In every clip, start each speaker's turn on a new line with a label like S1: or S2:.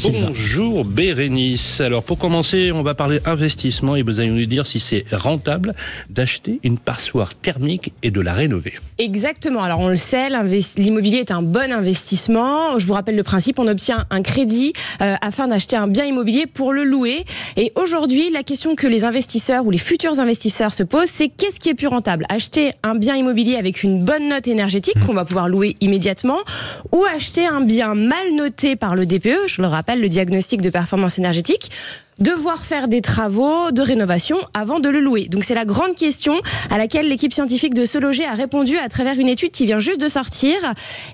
S1: Bonjour Bérénice. Alors pour commencer, on va parler investissement et vous allez nous dire si c'est rentable d'acheter une passoire thermique et de la rénover.
S2: Exactement. Alors on le sait, l'immobilier est un bon investissement. Je vous rappelle le principe, on obtient un crédit afin d'acheter un bien immobilier pour le louer. Et aujourd'hui, la question que les investisseurs ou les futurs investisseurs se posent, c'est qu'est-ce qui est plus rentable ? Acheter un bien immobilier avec une bonne note énergétique qu'on va pouvoir louer immédiatement, ou acheter un bien mal noté par le DPE, je le rappelle, le diagnostic de performance énergétique, devoir faire des travaux de rénovation avant de le louer. Donc c'est la grande question à laquelle l'équipe scientifique de Se Loger a répondu à travers une étude qui vient juste de sortir.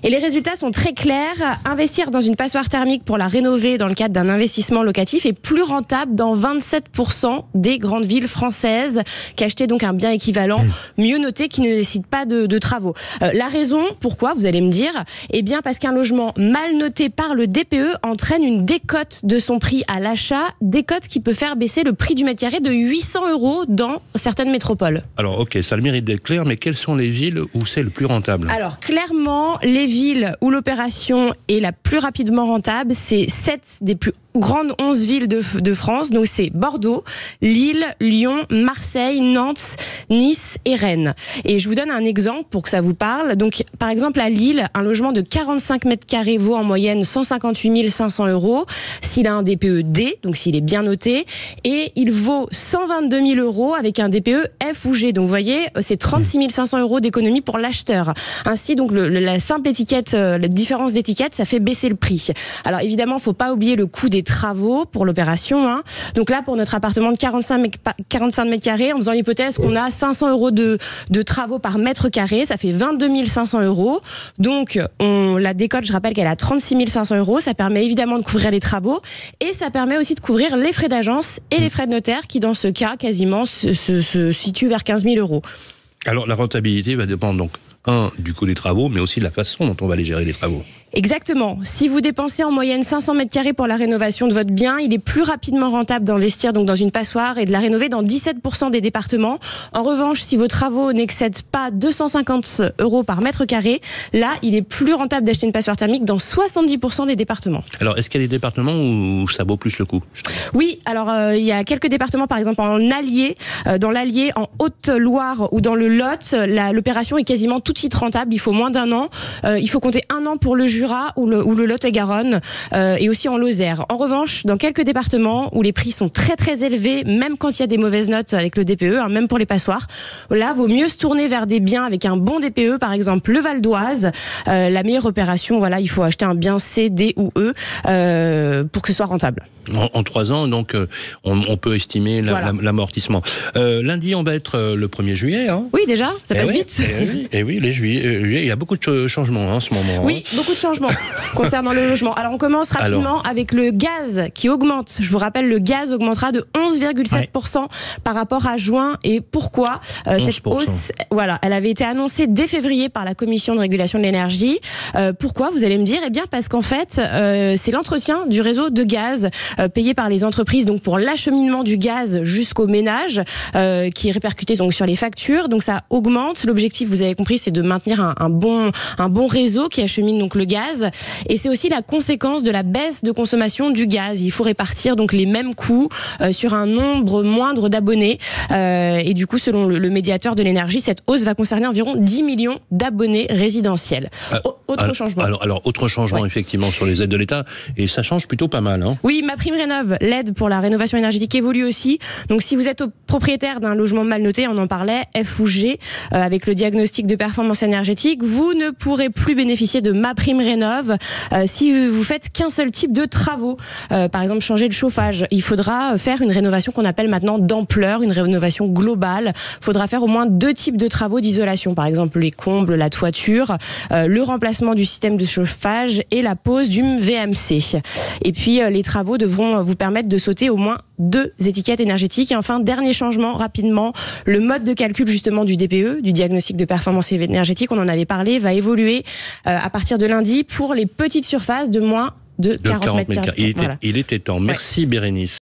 S2: Et les résultats sont très clairs. Investir dans une passoire thermique pour la rénover dans le cadre d'un investissement locatif est plus rentable dans 27% des grandes villes françaises qu'acheter donc un bien équivalent mieux noté qui ne nécessite pas de travaux. La raison, pourquoi, vous allez me dire ? Eh bien parce qu'un logement mal noté par le DPE entraîne une décote de son prix à l'achat, décote qui peut faire baisser le prix du mètre carré de 800 € dans certaines métropoles.
S1: Alors ok, ça a le mérite d'être clair, mais quelles sont les villes où c'est le plus rentable ?
S2: Alors clairement, les villes où l'opération est la plus rapidement rentable, c'est 7 des plus grandes 11 villes de France. Donc c'est Bordeaux, Lille, Lyon, Marseille, Nantes, Nice et Rennes. Et je vous donne un exemple pour que ça vous parle. Donc par exemple à Lille, un logement de 45 mètres carrés vaut en moyenne 158 500 € s'il a un DPE D, donc s'il est bien noté, et il vaut 122 000 € avec un DPE F ou G. Donc vous voyez, c'est 36 500 € d'économie pour l'acheteur. Ainsi donc la simple étiquette, la différence d'étiquette, ça fait baisser le prix. Alors évidemment, faut pas oublier le coût des travaux pour l'opération. Donc là, pour notre appartement de 45 mètres carrés, en faisant l'hypothèse qu'on a 500 € de travaux par mètre carré, ça fait 22 500 €. Donc la décote, je rappelle qu'elle est à 36 500 €. Ça permet évidemment de couvrir les travaux et ça permet aussi de couvrir les frais d'agence et les frais de notaire qui, dans ce cas, quasiment se situent vers 15 000 €.
S1: Alors la rentabilité va dépendre donc du coût des travaux, mais aussi de la façon dont on va les gérer les travaux.
S2: Exactement. Si vous dépensez en moyenne 500 mètres carrés pour la rénovation de votre bien, il est plus rapidement rentable d'investir donc dans une passoire et de la rénover dans 17% des départements. En revanche, si vos travaux n'excèdent pas 250 € par mètre carré, là, il est plus rentable d'acheter une passoire thermique dans 70% des départements.
S1: Alors, est-ce qu'il y a des départements où ça vaut plus le coup ?
S2: Oui, alors il y a quelques départements, par exemple en Allier, dans l'Allier, en Haute-Loire ou dans le Lot, l'opération est quasiment tout de suite rentable. Il faut moins d'1 an. Il faut compter 1 an pour le Jura ou le Lot-et-Garonne et aussi en Lozère. En revanche, dans quelques départements où les prix sont très très élevés, même quand il y a des mauvaises notes avec le DPE, même pour les passoires, là, vaut mieux se tourner vers des biens avec un bon DPE, par exemple le Val d'Oise. La meilleure opération, voilà, il faut acheter un bien C, D ou E pour que ce soit rentable.
S1: En 3 ans, donc, on peut estimer l'amortissement. Lundi, on va être le 1er juillet.
S2: Oui, déjà, ça passe vite.
S1: Et oui, les juillet, il y a beaucoup de changements en ce moment.
S2: Oui, beaucoup de changements concernant le logement. Alors, on commence rapidement avec le gaz qui augmente. Je vous rappelle, le gaz augmentera de 11,7% par rapport à juin. Et pourquoi cette hausse, elle avait été annoncée dès février par la Commission de régulation de l'énergie. Pourquoi, vous allez me dire ? Eh bien, parce qu'en fait, c'est l'entretien du réseau de gaz payé par les entreprises, donc pour l'acheminement du gaz jusqu'au ménage, qui est répercuté donc sur les factures. Donc ça augmente. L'objectif, vous avez compris, c'est de maintenir un bon réseau qui achemine donc le gaz. Et c'est aussi la conséquence de la baisse de consommation du gaz. Il faut répartir donc les mêmes coûts sur un nombre moindre d'abonnés. Et du coup, selon le médiateur de l'énergie, cette hausse va concerner environ 10 millions d'abonnés résidentiels. Autre changement.
S1: Alors autre changement, effectivement, sur les aides de l'État. Et ça change plutôt pas mal.
S2: Oui, MaPrimeRénov', l'aide pour la rénovation énergétique évolue aussi. Donc si vous êtes propriétaire d'un logement mal noté, on en parlait, F ou G, avec le diagnostic de performance énergétique, vous ne pourrez plus bénéficier de MaPrimeRénov' si vous faites qu'un seul type de travaux. Par exemple, changer le chauffage. Il faudra faire une rénovation qu'on appelle maintenant d'ampleur, une rénovation globale. Il faudra faire au moins 2 types de travaux d'isolation. Par exemple, les combles, la toiture, le remplacement du système de chauffage et la pose du VMC. Et puis, les travaux devront vous permettre de sauter au moins 2 étiquettes énergétiques. Et enfin, dernier changement rapidement, le mode de calcul justement du DPE, du diagnostic de performance énergétique, on en avait parlé, va évoluer à partir de lundi pour les petites surfaces de moins de 40 mètres carrés.
S1: Il était temps. Merci Bérénice.